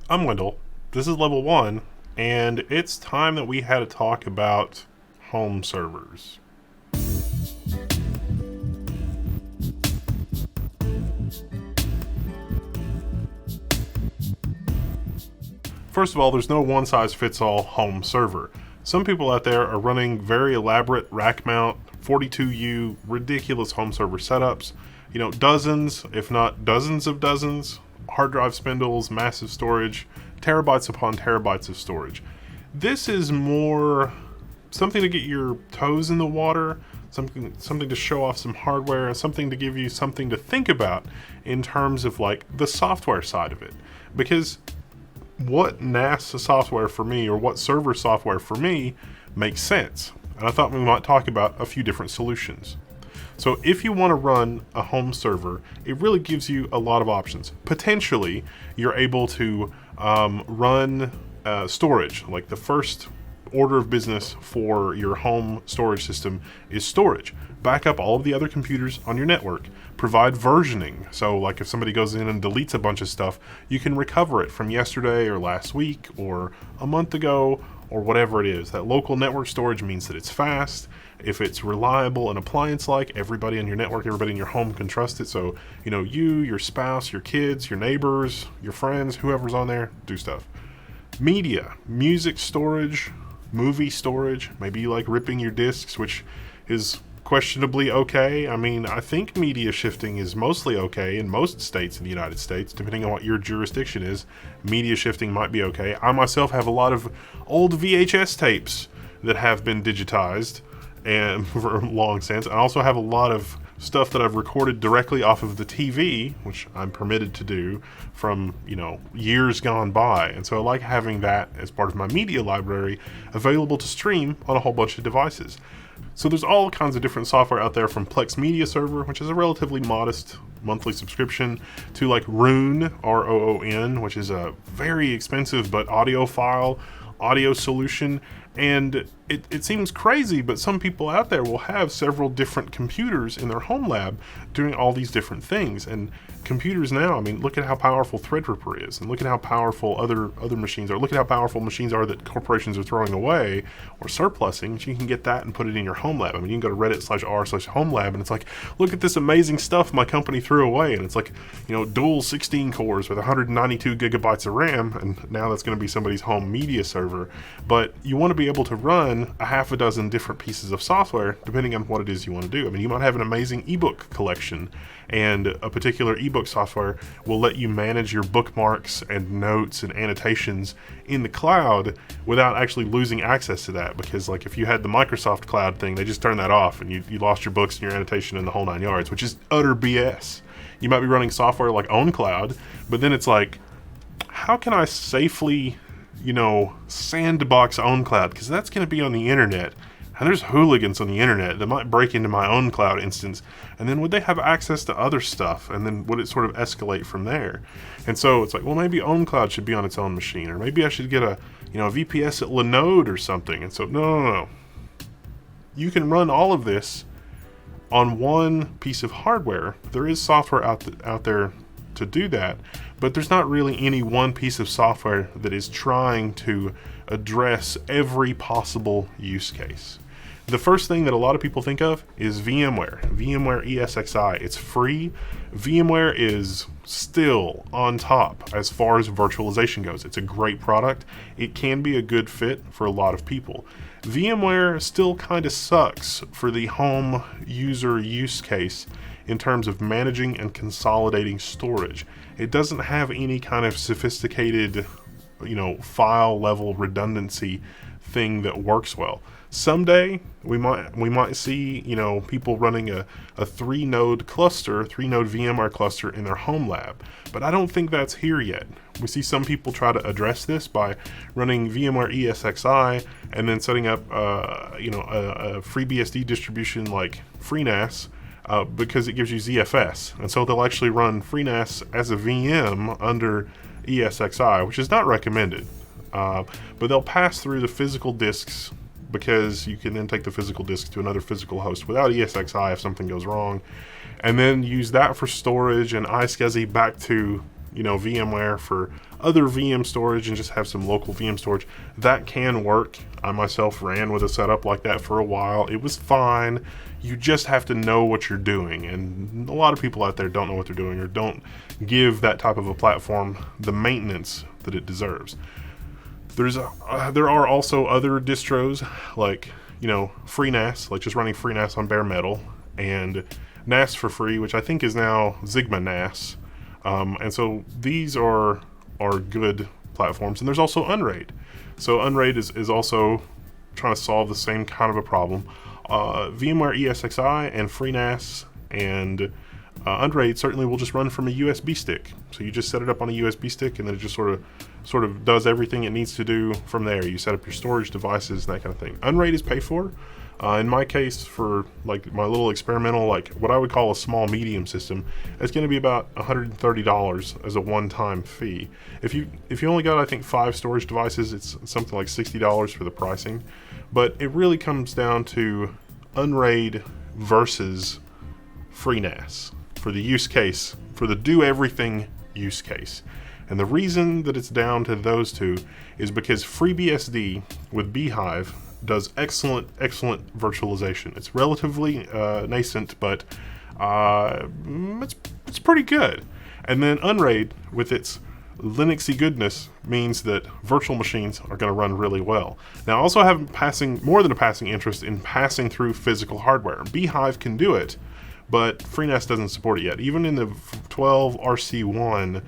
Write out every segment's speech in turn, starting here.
I'm Wendell. This is level 1, and it's time that we had a talk about home servers. First of all, there's no one-size-fits-all home server. Some people out there are running very elaborate rack mount, 42U, ridiculous home server setups. Dozens, if not dozens of dozens, hard drive spindles, massive storage, terabytes upon terabytes of storage. This is more something to get your toes in the water, something to show off some hardware, and something to give you something to think about in terms of like the software side of it. Because what NAS software for me, or what server software for me, makes sense. And I thought we might talk about a few different solutions. So if you want to run a home server, it really gives you a lot of options. Potentially, you're able to run storage. Like the first order of business for your home storage system is storage. Back up all of the other computers on your network. Provide versioning. So like if somebody goes in and deletes a bunch of stuff, you can recover it from yesterday or last week or a month ago or whatever it is. That local network storage means that it's fast. If it's reliable and appliance-like, everybody on your network, everybody in your home can trust it. So, you, your spouse, your kids, your neighbors, your friends, whoever's on there, do stuff. Media, music storage, movie storage. Maybe you like ripping your discs, which is questionably okay. I mean, I think media shifting is mostly okay in most states in the United States. Depending on what your jurisdiction is, media shifting might be okay. I myself have a lot of old VHS tapes that have been digitized and for long since. I also have a lot of stuff that I've recorded directly off of the TV, which I'm permitted to do from, years gone by. And so I like having that as part of my media library available to stream on a whole bunch of devices. So there's all kinds of different software out there, from Plex Media Server, which is a relatively modest monthly subscription, to like Roon, ROON, which is a very expensive but audio solution. And it seems crazy, but some people out there will have several different computers in their home lab doing all these different things. And computers now, I mean, look at how powerful Threadripper is, and look at how powerful other machines are. Look at how powerful machines are that corporations are throwing away or surplusing. So you can get that and put it in your home lab. I mean, you can go to Reddit/r/home lab, and it's like, look at this amazing stuff my company threw away. And it's like, dual 16 cores with 192 gigabytes of RAM, and now that's going to be somebody's home media server. But you want to be able to run a half a dozen different pieces of software depending on what it is you want to do. I mean, you might have an amazing ebook collection, and a particular ebook software will let you manage your bookmarks and notes and annotations in the cloud without actually losing access to that. Because like if you had the Microsoft cloud thing, they just turned that off and you lost your books and your annotation and the whole 9 yards, which is utter BS. You might be running software like OwnCloud, but then it's like, how can I safely sandbox OwnCloud? Because that's going to be on the internet, and there's hooligans on the internet that might break into my OwnCloud instance, and then would they have access to other stuff, and then would it sort of escalate from there? And so it's like, well, maybe OwnCloud should be on its own machine, or maybe I should get a VPS at Linode or something. And so no, you can run all of this on one piece of hardware. There is software out there to do that, but there's not really any one piece of software that is trying to address every possible use case. The first thing that a lot of people think of is VMware ESXi. It's free. VMware is still on top as far as virtualization goes. It's a great product. It can be a good fit for a lot of people. VMware still kind of sucks for the home user use case in terms of managing and consolidating storage. It doesn't have any kind of sophisticated, file level redundancy thing that works well. Someday we might see, people running a 3-node VMware cluster in their home lab, but I don't think that's here yet. We see some people try to address this by running VMware ESXi and then setting up, a FreeBSD distribution like FreeNAS, because it gives you ZFS. And so they'll actually run FreeNAS as a VM under ESXi, which is not recommended. But they'll pass through the physical disks, because you can then take the physical disk to another physical host without ESXi if something goes wrong, and then use that for storage and iSCSI back to VMware for other VM storage and just have some local VM storage, that can work. I myself ran with a setup like that for a while. It was fine. You just have to know what you're doing, and a lot of people out there don't know what they're doing or don't give that type of a platform the maintenance that it deserves. There are also other distros like FreeNAS, like just running FreeNAS on bare metal, and NAS for free, which I think is now Sigma NAS. And so these are good platforms. And there's also Unraid. So Unraid is also trying to solve the same kind of a problem. VMware ESXi and FreeNAS and Unraid certainly will just run from a USB stick. So you just set it up on a USB stick, and then it just sort of does everything it needs to do from there. You set up your storage devices and that kind of thing. Unraid is paid for. In my case, for like my little experimental, like what I would call a small medium system, it's going to be about $130 as a one-time fee. If you only got, I think, 5 storage devices, it's something like $60 for the pricing. But it really comes down to Unraid versus FreeNAS for the use case, for the do everything use case. And the reason that it's down to those two is because FreeBSD with Beehive does excellent virtualization. It's relatively nascent, but it's pretty good. And then Unraid, with its Linuxy goodness, means that virtual machines are going to run really well. Now, I also have more than a passing interest in passing through physical hardware. Beehive can do it, but FreeNAS doesn't support it yet. Even in the 12 RC1,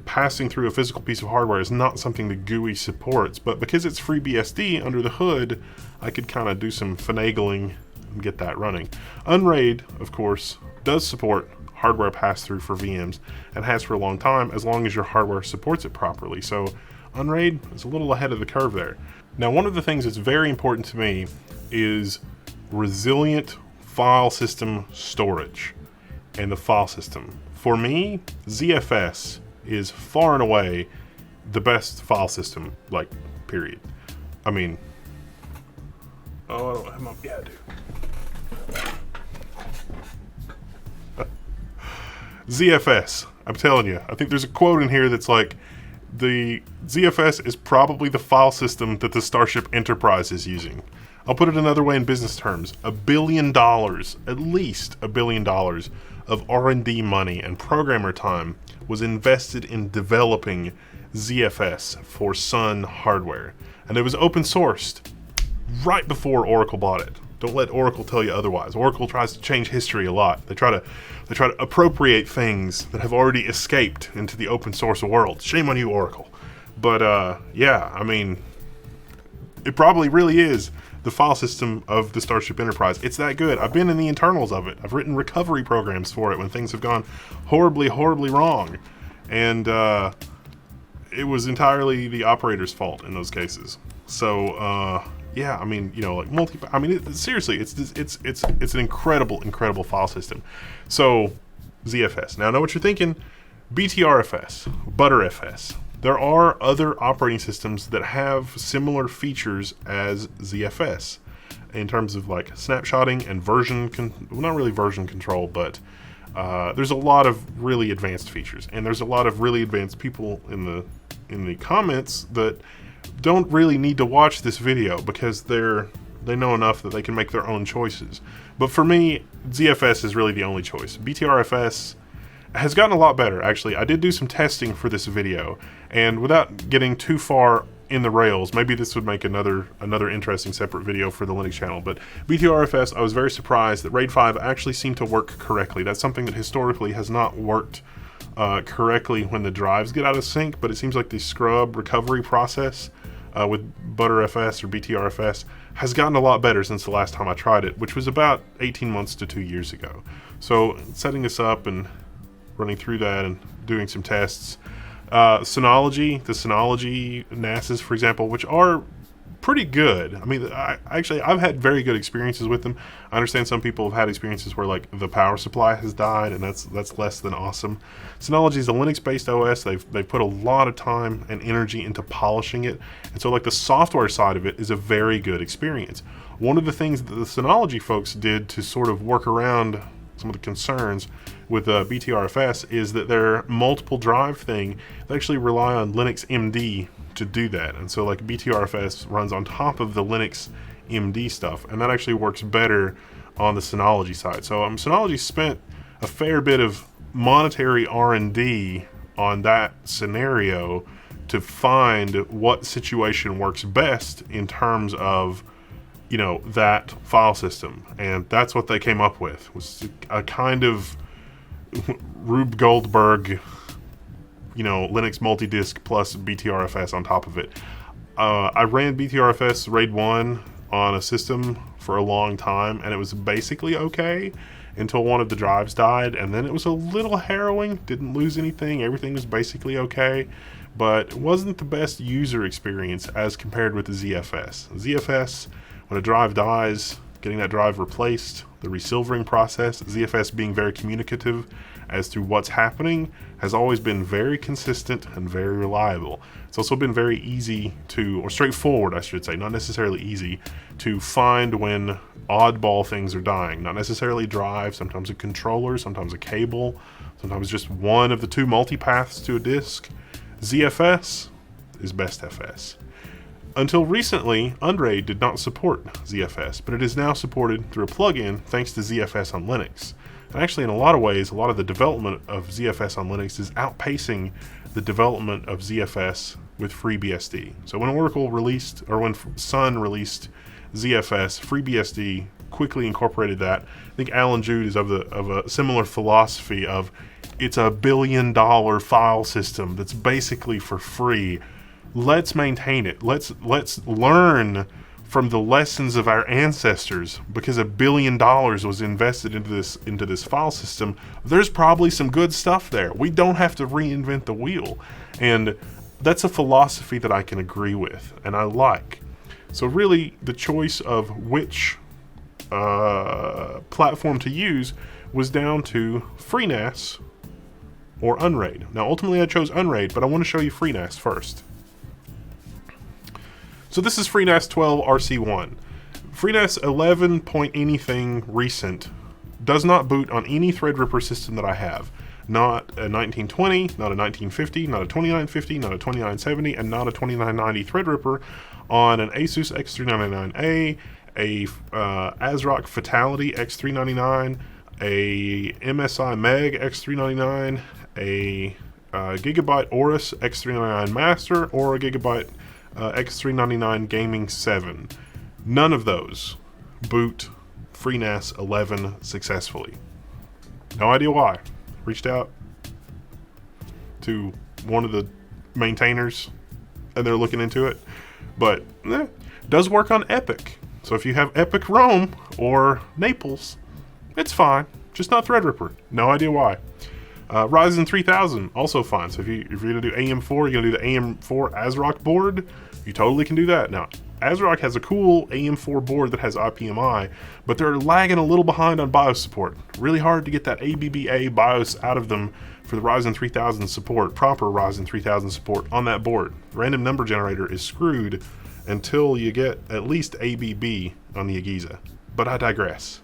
passing through a physical piece of hardware is not something the GUI supports. But because it's FreeBSD under the hood, I could kind of do some finagling and get that running. Unraid, of course, does support hardware pass-through for VMs and has for a long time, as long as your hardware supports it properly. So Unraid is a little ahead of the curve there. Now, one of the things that's very important to me is resilient file system storage and the file system. For me, ZFS is far and away the best file system, period. I mean, I don't have my, yeah, I do. ZFS, I'm telling you, I think there's a quote in here that's like, the ZFS is probably the file system that the Starship Enterprise is using. I'll put it another way in business terms. $1 billion, at least $1 billion of R&D money and programmer time was invested in developing ZFS for Sun hardware. And it was open sourced right before Oracle bought it. Don't let Oracle tell you otherwise. Oracle tries to change history a lot. They try to appropriate things that have already escaped into the open source world. Shame on you, Oracle. But yeah, I mean, it probably really is the file system of the Starship Enterprise. It's that good. I've been in the internals of it. I've written recovery programs for it when things have gone horribly wrong. And it was entirely the operator's fault in those cases. So yeah, I mean, seriously, it's an incredible file system. So ZFS. Now I know what you're thinking. BTRFS, ButterFS. There are other operating systems that have similar features as ZFS in terms of snapshotting and not really version control, but there's a lot of really advanced features, and there's a lot of really advanced people in the comments that don't really need to watch this video because they know enough that they can make their own choices. But for me, ZFS is really the only choice. BTRFS has gotten a lot better, actually. I did do some testing for this video, and without getting too far in the rails, maybe this would make another interesting separate video for the Linux channel, but BTRFS, I was very surprised that RAID 5 actually seemed to work correctly. That's something that historically has not worked correctly when the drives get out of sync, but it seems like the scrub recovery process with ButterFS or BTRFS has gotten a lot better since the last time I tried it, which was about 18 months to 2 years ago. So setting this up and running through that and doing some tests. Synology, the Synology NASs, for example, which are pretty good. I mean, I've had very good experiences with them. I understand some people have had experiences where the power supply has died, and that's less than awesome. Synology is a Linux-based OS. They've put a lot of time and energy into polishing it, and so the software side of it is a very good experience. One of the things that the Synology folks did to sort of work around some of the concerns with BTRFS is that their multiple drive thing, they actually rely on Linux MD to do that. And so like BTRFS runs on top of the Linux MD stuff, and that actually works better on the Synology side. So Synology spent a fair bit of monetary R&D on that scenario to find what situation works best in terms of, you know, that file system. And that's what they came up with, was a kind of Rube Goldberg, you know, Linux multi-disk plus BTRFS on top of it. I ran BTRFS RAID 1 on a system for a long time, and it was basically okay until one of the drives died, and then it was a little harrowing. Didn't lose anything, everything was basically okay, but it wasn't the best user experience as compared with the ZFS. ZFS, when a drive dies, getting that drive replaced, the resilvering process, ZFS being very communicative as to what's happening, has always been very consistent and very reliable. It's also been very easy to, or straightforward I should say, not necessarily easy, to find when oddball things are dying. Not necessarily drive, sometimes a controller, sometimes a cable, sometimes just one of the two multipaths to a disk. ZFS is best FS. Until recently, Unraid did not support ZFS, but it is now supported through a plugin thanks to ZFS on Linux. And actually, in a lot of ways, a lot of the development of ZFS on Linux is outpacing the development of ZFS with FreeBSD. So when Oracle released, or when Sun released ZFS, FreeBSD quickly incorporated that. I think Alan Jude is of a similar philosophy of, it's $1 billion file system that's basically for free. Let's maintain it. Let's learn from the lessons of our ancestors, because $1 billion was invested into this file system. There's probably some good stuff there. We don't have to reinvent the wheel. And that's a philosophy that I can agree with and I like. So really, the choice of which platform to use was down to FreeNAS or Unraid. Now ultimately I chose Unraid, but I want to show you FreeNAS first. So this is FreeNAS 12 RC1. FreeNAS 11 point anything recent does not boot on any Threadripper system that I have. Not a 1920, not a 1950, not a 2950, not a 2970, and not a 2990 Threadripper on an Asus X399A, a ASRock Fatality X399, a MSI Meg X399, a Gigabyte Aorus X399 Master, or a Gigabyte X399 Gaming 7. None of those boot FreeNAS 11 successfully. No idea why. Reached out to one of the maintainers and they're looking into it, but does work on Epic. So if you have Epic Rome or Naples, it's fine, just not Threadripper. No idea why. Ryzen 3000 also fine. So if you're gonna do AM4, you're gonna do the AM4 ASRock board, you totally can do that. Now ASRock has a cool AM4 board that has IPMI, but they're lagging a little behind on BIOS support. Really hard to get that ABBA BIOS out of them for the Ryzen 3000 support, proper Ryzen 3000 support on that board. Random number generator is screwed until you get at least ABB on the Agiza. But I digress.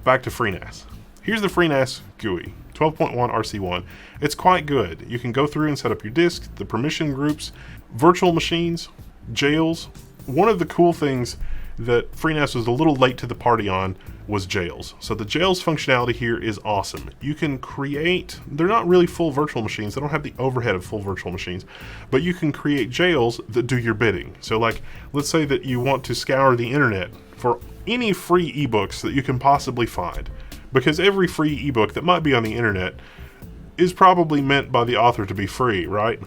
Back to FreeNAS. Here's the FreeNAS GUI, 12.1 RC1. It's quite good. You can go through and set up your disk, the permission groups, virtual machines, jails. One of the cool things that FreeNAS was a little late to the party on was jails. So the jails functionality here is awesome. You can create, they're not really full virtual machines, they don't have the overhead of full virtual machines, but you can create jails that do your bidding. So like, let's say that you want to scour the internet for any free ebooks that you can possibly find, because every free ebook that might be on the internet is probably meant by the author to be free, right?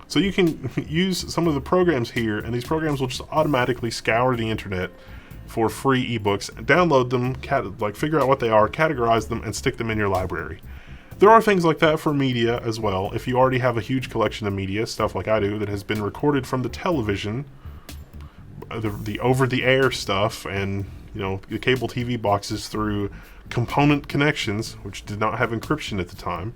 So you can use some of the programs here, and these programs will just automatically scour the internet for free ebooks, download them, figure out what they are, categorize them, and stick them in your library. There are things like that for media as well. If you already have a huge collection of media, stuff like I do, that has been recorded from the television, the over-the-air stuff, and the cable TV boxes through component connections, which did not have encryption at the time,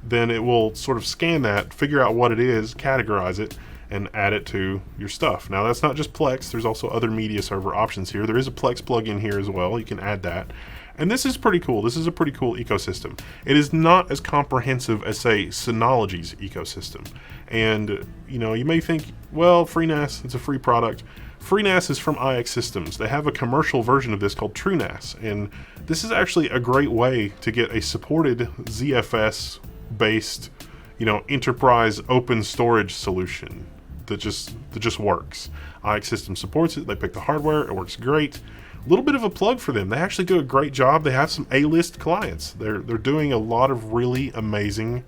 then it will sort of scan that, figure out what it is, categorize it, and add it to your stuff. Now that's not just Plex, there's also other media server options here. There is a Plex plugin here as well, you can add that. And this is pretty cool. This is a pretty cool ecosystem. It is not as comprehensive as, say, Synology's ecosystem. And, you know, you may think, well, FreeNAS, it's a free product. FreeNAS is from IX Systems. They have a commercial version of this called TrueNAS. And this is actually a great way to get a supported ZFS-based, you know, enterprise open storage solution that just works. IX Systems supports it. They pick the hardware. It works great. A little bit of a plug for them. They actually do a great job. They have some A-list clients. They're doing a lot of really amazing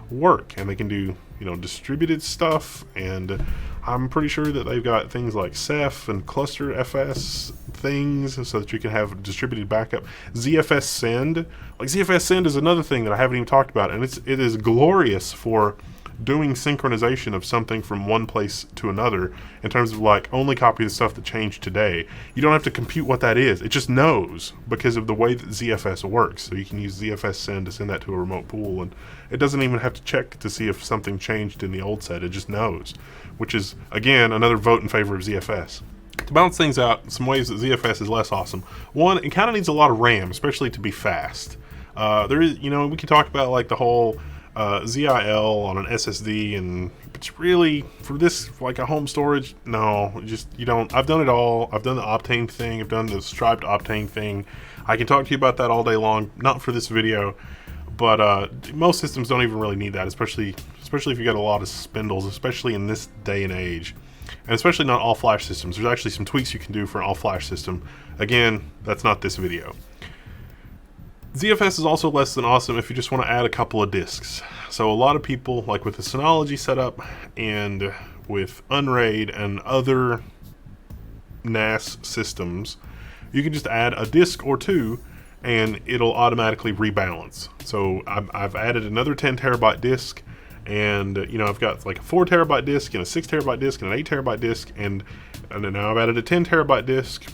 work, and they can do, you know, distributed stuff. And I'm pretty sure that they've got things like Ceph and cluster FS things so that you can have distributed backup. ZFS Send, like ZFS Send is another thing that I haven't even talked about, and it is glorious for doing synchronization of something from one place to another in terms of like only copy the stuff that changed today. You don't have to compute what that is. It just knows because of the way that ZFS works. So you can use ZFS Send to send that to a remote pool, and it doesn't even have to check to see if something changed in the old set. It just knows, which is, again, another vote in favor of ZFS. To balance things out, some ways that ZFS is less awesome. One, it kind of needs a lot of RAM, especially to be fast. There is, you know, we could talk about like the whole ZIL on an SSD, and it's really for this like a home storage. No, just you don't. I've done it all. I've done the Optane thing. I've done the striped Optane thing. I can talk to you about that all day long. Not for this video, but most systems don't even really need that, especially if you got a lot of spindles, especially in this day and age, and especially not all flash systems. There's actually some tweaks you can do for an all flash system. Again, that's not this video. ZFS is also less than awesome if you just want to add a couple of disks. So a lot of people, like with the Synology setup and with Unraid and other NAS systems, you can just add a disk or two and it'll automatically rebalance. So I've added another 10 terabyte disk, and you know, I've got like a 4 terabyte disk and a 6 terabyte disk and an 8 terabyte disk, and then now I've added a 10 terabyte disk.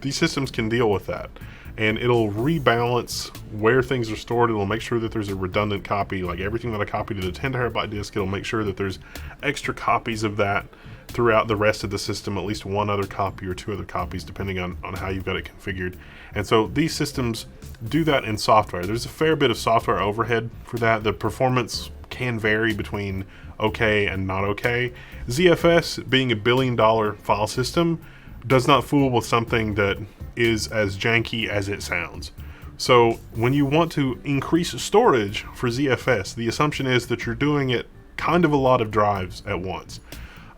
These systems can deal with that, and it'll rebalance where things are stored. It'll make sure that there's a redundant copy, like everything that I copied to the 10 terabyte disk, it'll make sure that there's extra copies of that throughout the rest of the system, at least one other copy or two other copies, depending on how you've got it configured. And so these systems do that in software. There's a fair bit of software overhead for that. The performance can vary between okay and not okay. ZFS, being $1 billion file system, does not fool with something that is as janky as it sounds. So when you want to increase storage for ZFS, the assumption is that you're doing it kind of a lot of drives at once.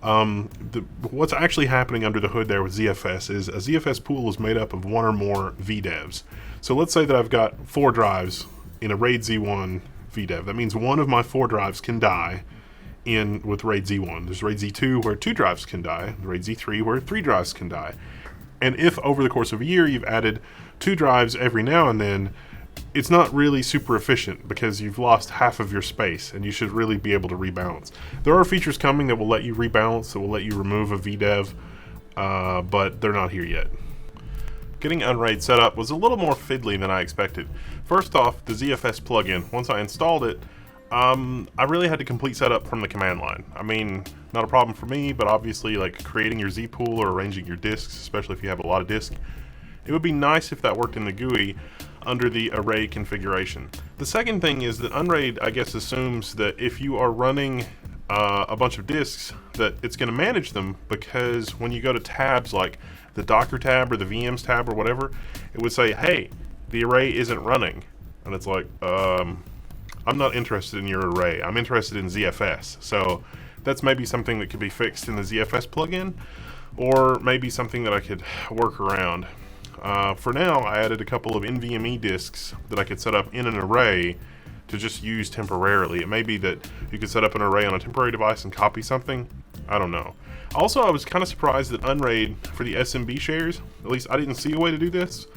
What's actually happening under the hood there with ZFS is a ZFS pool is made up of one or more VDEVs. So let's say that I've got 4 drives in a RAID Z1 VDEV. That means one of my 4 drives can die with RAID Z1. There's RAID Z2 where 2 drives can die, RAID Z3 where 3 drives can die. And if over the course of a year you've added 2 drives every now and then, it's not really super efficient because you've lost half of your space, and you should really be able to rebalance. There are features coming that will let you rebalance, that will let you remove a VDEV, but they're not here yet. Getting Unraid set up was a little more fiddly than I expected. First off, the ZFS plugin. Once I installed it, I really had to complete setup from the command line. I mean, not a problem for me, but obviously like creating your Z pool or arranging your disks, especially if you have a lot of disks, it would be nice if that worked in the GUI under the array configuration. The second thing is that Unraid, I guess, assumes that if you are running a bunch of disks, that it's going to manage them, because when you go to tabs like the Docker tab or the VMs tab or whatever, it would say, hey, the array isn't running. And it's like, I'm not interested in your array. I'm interested in ZFS. So that's maybe something that could be fixed in the ZFS plugin, or maybe something that I could work around. For now, I added a couple of NVMe disks that I could set up in an array to just use temporarily. It may be that you could set up an array on a temporary device and copy something. I don't know. Also, I was kind of surprised that Unraid, for the SMB shares, at least I didn't see a way to do this,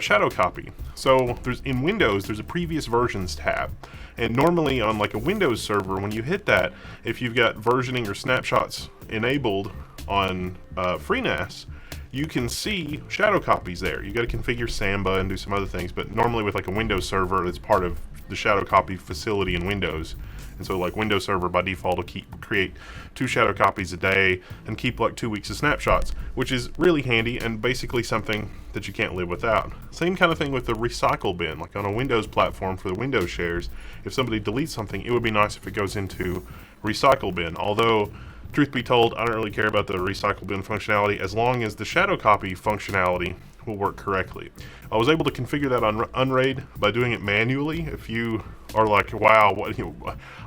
shadow copy. So in Windows, there's a previous versions tab. And normally on like a Windows server, when you hit that, if you've got versioning or snapshots enabled on FreeNAS, you can see shadow copies there. You got to configure Samba and do some other things, but normally with like a Windows server, it's part of the shadow copy facility in Windows. And so like Windows Server by default will create 2 shadow copies a day and keep like 2 weeks of snapshots, which is really handy and basically something that you can't live without. Same kind of thing with the recycle bin, like on a Windows platform for the Windows shares. If somebody deletes something, it would be nice if it goes into recycle bin. Although, truth be told, I don't really care about the recycle bin functionality as long as the shadow copy functionality will work correctly. I was able to configure that on Unraid by doing it manually. If you are like, wow,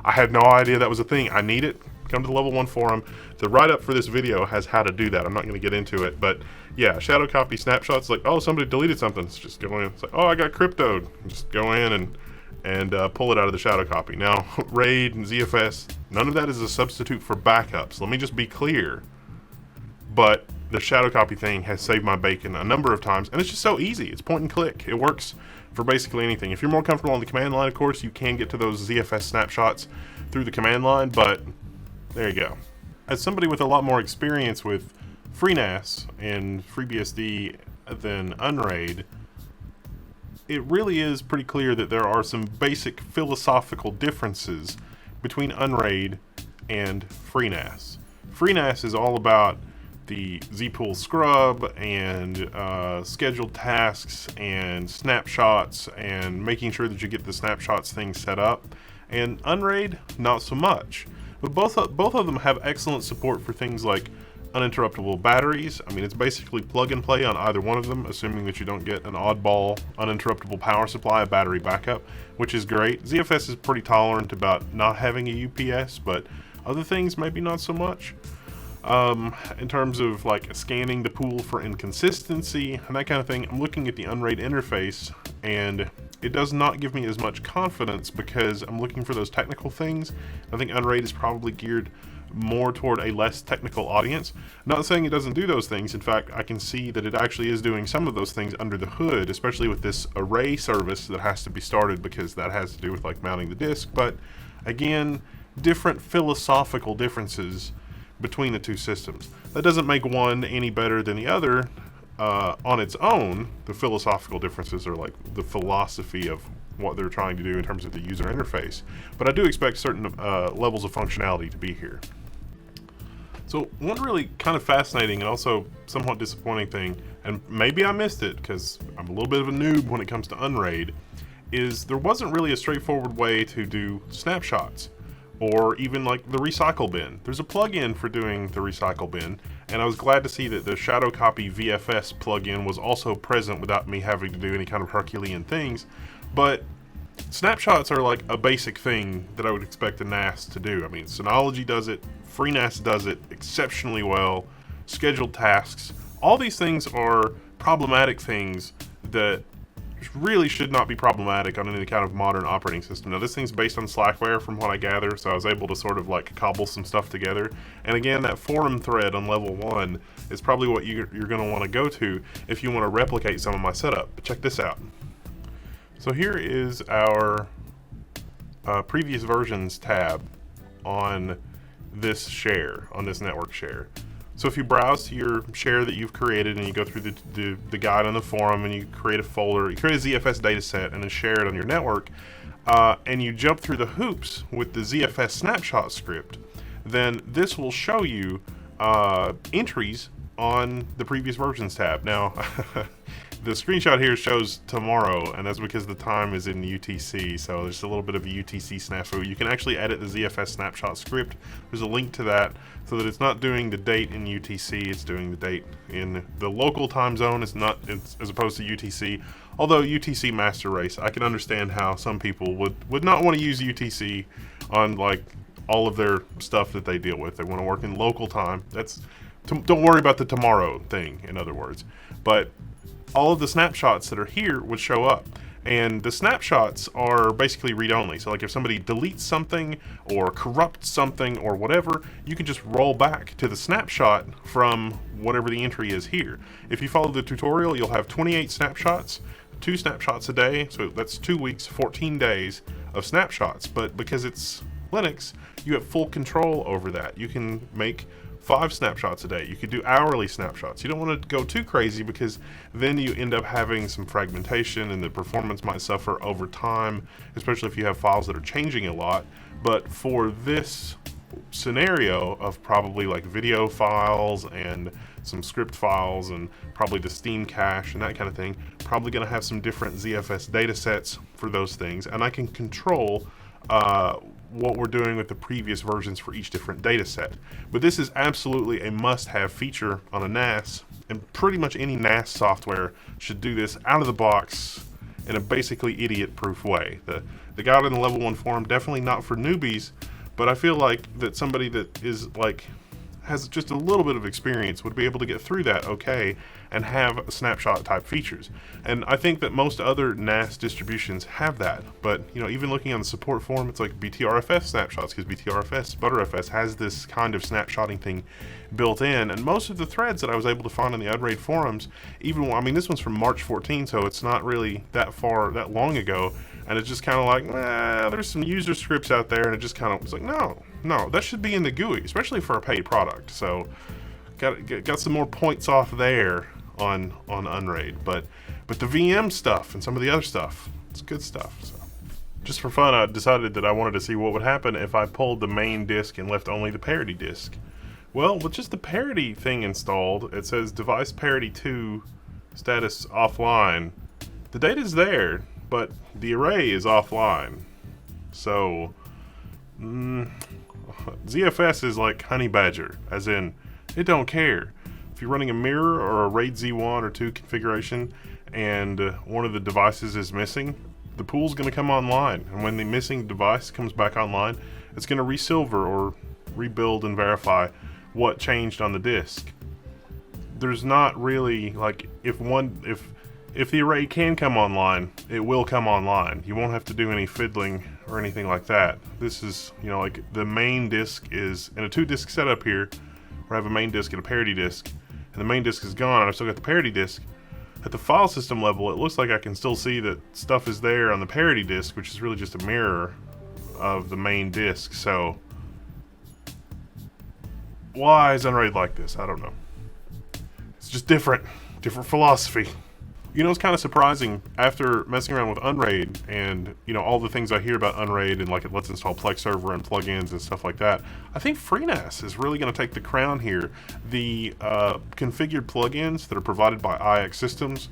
I had no idea that was a thing, I need it, come to the Level 1 forum. The write-up for this video has how to do that. I'm not going to get into it, but yeah, shadow copy snapshots, like, oh, somebody deleted something. It's just go in. It's like, oh, I got cryptoed. Just go in and pull it out of the shadow copy. Now, RAID and ZFS, none of that is a substitute for backups. Let me just be clear. But the shadow copy thing has saved my bacon a number of times, and it's just so easy. It's point and click. It works for basically anything. If you're more comfortable on the command line, of course, you can get to those ZFS snapshots through the command line, but there you go. As somebody with a lot more experience with FreeNAS and FreeBSD than Unraid, it really is pretty clear that there are some basic philosophical differences between Unraid and FreeNAS. FreeNAS is all about the zpool scrub and scheduled tasks and snapshots and making sure that you get the snapshots thing set up. And Unraid, not so much. But both of them have excellent support for things like uninterruptible batteries. I mean, it's basically plug and play on either one of them, assuming that you don't get an oddball uninterruptible power supply, a battery backup, which is great. ZFS is pretty tolerant about not having a UPS, but other things maybe not so much. In terms of like scanning the pool for inconsistency and that kind of thing, I'm looking at the Unraid interface and it does not give me as much confidence because I'm looking for those technical things. I think Unraid is probably geared more toward a less technical audience. Not saying it doesn't do those things. In fact, I can see that it actually is doing some of those things under the hood, especially with this array service that has to be started because that has to do with like mounting the disk. But again, different philosophical differences between the two systems. That doesn't make one any better than the other on its own. The philosophical differences are like the philosophy of what they're trying to do in terms of the user interface. But I do expect certain levels of functionality to be here. So one really kind of fascinating and also somewhat disappointing thing, and maybe I missed it because I'm a little bit of a noob when it comes to Unraid, is there wasn't really a straightforward way to do snapshots or even like the recycle bin. There's a plugin for doing the recycle bin, and I was glad to see that the shadow copy VFS plugin was also present without me having to do any kind of Herculean things. But snapshots are like a basic thing that I would expect a NAS to do. I mean, Synology does it, FreeNAS does it exceptionally well, scheduled tasks. All these things are problematic things that really should not be problematic on any kind of modern operating system. Now this thing's based on Slackware from what I gather, so I was able to sort of like cobble some stuff together. And again, that forum thread on level 1 is probably what you're going to want to go to if you want to replicate some of my setup. But check this out. So here is our previous versions tab on this share, on this network share. So if you browse to your share that you've created and you go through the guide on the forum and you create a folder, you create a ZFS dataset and then share it on your network, and you jump through the hoops with the ZFS snapshot script, then this will show you entries on the previous versions tab. Now, the screenshot here shows tomorrow, and that's because the time is in UTC, so there's a little bit of a UTC snafu. You can actually edit the ZFS snapshot script. There's a link to that so that it's not doing the date in UTC, it's doing the date in the local time zone. It's as opposed to UTC. Although UTC master race, I can understand how some people would not want to use UTC on like all of their stuff that they deal with. They want to work in local time. Don't worry about the tomorrow thing, in other words. But all of the snapshots that are here would show up. And the snapshots are basically read-only. So like if somebody deletes something or corrupts something or whatever, you can just roll back to the snapshot from whatever the entry is here. If you follow the tutorial, you'll have 28 snapshots, 2 snapshots a day. So that's 2 weeks, 14 days of snapshots. But because it's Linux, you have full control over that. You can make 5 snapshots a day. You could do hourly snapshots. You don't want to go too crazy because then you end up having some fragmentation and the performance might suffer over time, especially if you have files that are changing a lot. But for this scenario of probably like video files and some script files and probably the Steam cache and that kind of thing, probably going to have some different ZFS data sets for those things, and I can control what we're doing with the previous versions for each different data set. But this is absolutely a must-have feature on a NAS, and pretty much any NAS software should do this out of the box in a basically idiot-proof way. The guide in the level 1 forum, definitely not for newbies, but I feel like that somebody that is like has just a little bit of experience would be able to get through that okay and have snapshot type features. And I think that most other NAS distributions have that, but you know, even looking on the support forum, it's like BTRFS snapshots, because BTRFS, ButterFS has this kind of snapshotting thing built in, and most of the threads that I was able to find on the Unraid forums, even, I mean, this one's from March 14, so it's not really that long ago, and it's just kind of like, there's some user scripts out there, and it just kind of was like, no, that should be in the GUI, especially for a paid product. So got some more points off there on Unraid, but the VM stuff and some of the other stuff, it's good stuff. So just for fun, I decided that I wanted to see what would happen if I pulled the main disk and left only the parity disk. Well, with just the parity thing installed, it says device parity 2 status offline. The data's there, but the array is offline. So ZFS is like honey badger, as in it don't care. If you're running a mirror or a RAID Z1 or 2 configuration and one of the devices is missing, the pool's going to come online, and when the missing device comes back online, it's going to resilver or rebuild and verify what changed on the disk. There's not really like, if the array can come online, it will come online. You won't have to do any fiddling or anything like that. This is, you know, like the main disk is in a 2-disk setup here, where I have a main disk and a parity disk, and the main disk is gone, and I've still got the parity disk. At the file system level, it looks like I can still see that stuff is there on the parity disk, which is really just a mirror of the main disk. So why is Unraid like this? I don't know. It's just different philosophy. You know, it's kind of surprising after messing around with Unraid and, you know, all the things I hear about Unraid and like it lets install Plex server and plugins and stuff like that. I think FreeNAS is really going to take the crown here. The configured plugins that are provided by IX Systems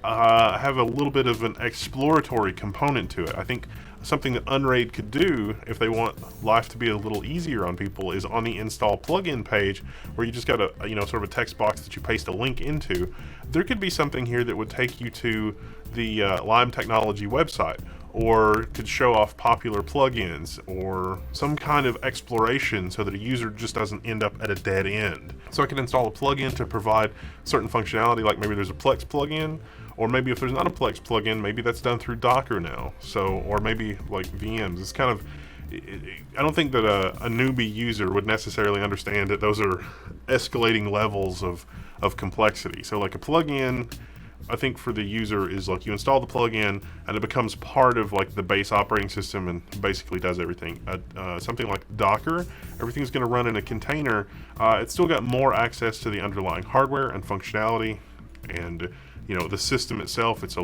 have a little bit of an exploratory component to it. I think something that Unraid could do, if they want life to be a little easier on people, is on the install plugin page, where you just got a, you know, sort of a text box that you paste a link into. There could be something here that would take you to the Lime Technology website, or could show off popular plugins, or some kind of exploration so that a user just doesn't end up at a dead end. So I can install a plugin to provide certain functionality, like maybe there's a Plex plugin, or maybe if there's not a Plex plugin, maybe that's done through Docker now. So, or maybe like VMs. It's kind of, I don't think that a newbie user would necessarily understand that those are escalating levels of complexity. So like a plugin, I think for the user is like you install the plugin and it becomes part of like the base operating system and basically does everything. Something like Docker, everything's going to run in a container. It's still got more access to the underlying hardware and functionality, and you know, the system itself, it's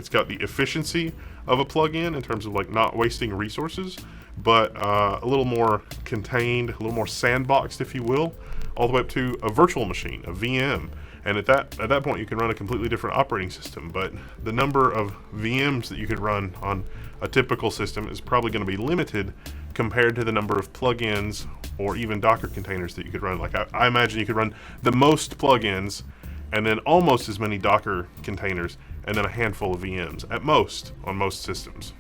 got the efficiency of a plugin in terms of like not wasting resources, but a little more contained, a little more sandboxed, if you will, all the way up to a virtual machine, a VM. And at that point, you can run a completely different operating system. But the number of VMs that you could run on a typical system is probably going to be limited compared to the number of plugins or even Docker containers that you could run. Like I imagine you could run the most plugins and then almost as many Docker containers, and then a handful of VMs at most on most systems.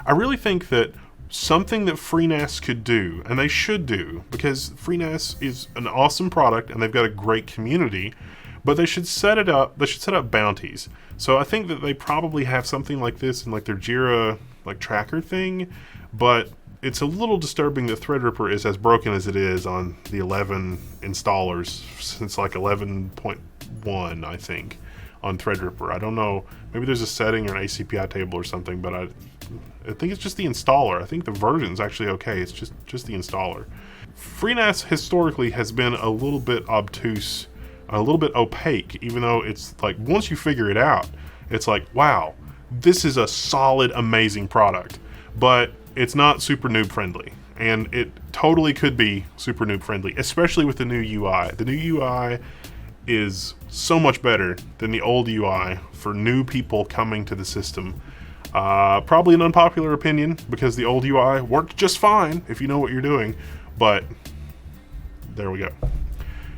I really think that something that FreeNAS could do, and they should do, because FreeNAS is an awesome product and they've got a great community, but they should set up bounties. So I think that they probably have something like this in like their Jira like tracker thing, but it's a little disturbing that Threadripper is as broken as it is on the 11 installers since like 11.1, I think, on Threadripper. I don't know, maybe there's a setting or an ACPI table or something, but I think it's just the installer. I think the version's actually okay, it's just the installer. FreeNAS historically has been a little bit obtuse, a little bit opaque, even though it's like once you figure it out, it's like, wow, this is a solid, amazing product, but it's not super noob friendly. and it totally could be super noob friendly, especially with the new UI. The new UI is so much better than the old UI for new people coming to the system. Probably an unpopular opinion, because the old UI worked just fine if you know what you're doing, but there we go.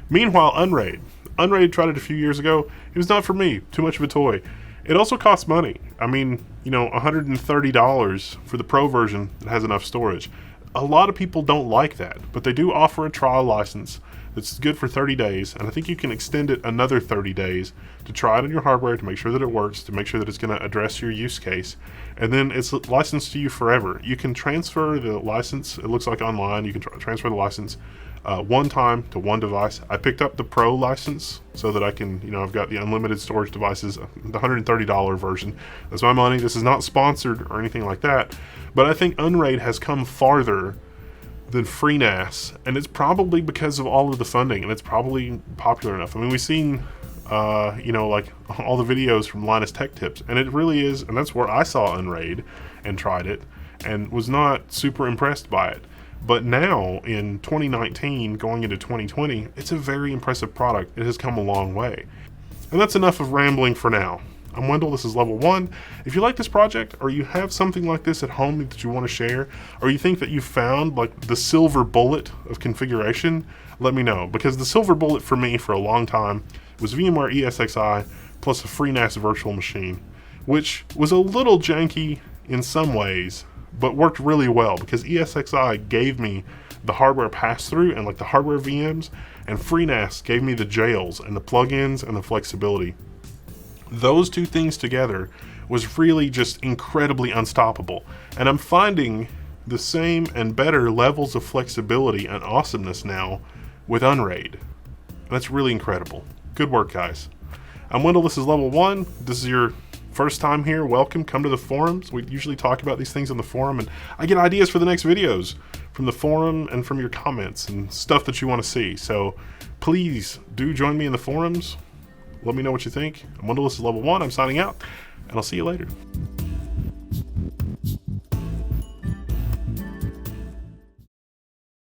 Meanwhile, Unraid tried it a few years ago. It was not for me. Too much of a toy. It also costs money. I mean, you know, $130 for the Pro version that has enough storage. A lot of people don't like that, but they do offer a trial license that's good for 30 days, and I think you can extend it another 30 days to try it on your hardware to make sure that it works, to make sure that it's going to address your use case, and then it's licensed to you forever. You can transfer the license, it looks like online, you can transfer the license one time to one device. I picked up the Pro license so that I can, you know, I've got the unlimited storage devices, the $130 version. That's my money. This is not sponsored or anything like that, but I think Unraid has come farther than FreeNAS, and it's probably because of all of the funding, and it's probably popular enough. I mean, we've seen, you know, like all the videos from Linus Tech Tips, and it really is, and that's where I saw Unraid and tried it, and was not super impressed by it. But now, in 2019, going into 2020, it's a very impressive product. It has come a long way. And that's enough of rambling for now. I'm Wendell, this is Level 1. If you like this project, or you have something like this at home that you want to share, or you think that you found like the silver bullet of configuration, let me know. Because the silver bullet for me for a long time was VMware ESXi plus a FreeNAS virtual machine, which was a little janky in some ways, but worked really well because ESXi gave me the hardware pass-through and like the hardware VMs, and FreeNAS gave me the jails and the plugins and the flexibility. Those two things together was really just incredibly unstoppable, and I'm finding the same and better levels of flexibility and awesomeness now with Unraid. And that's really incredible. Good work, guys. I'm Wendell, this is Level 1. This is your first time here, welcome. Come to the forums. We usually talk about these things on the forum, and I get ideas for the next videos from the forum and from your comments and stuff that you want to see. So please do join me in the forums. Let me know what you think. I'm Wendell, this is Level 1. I'm signing out, and I'll see you later.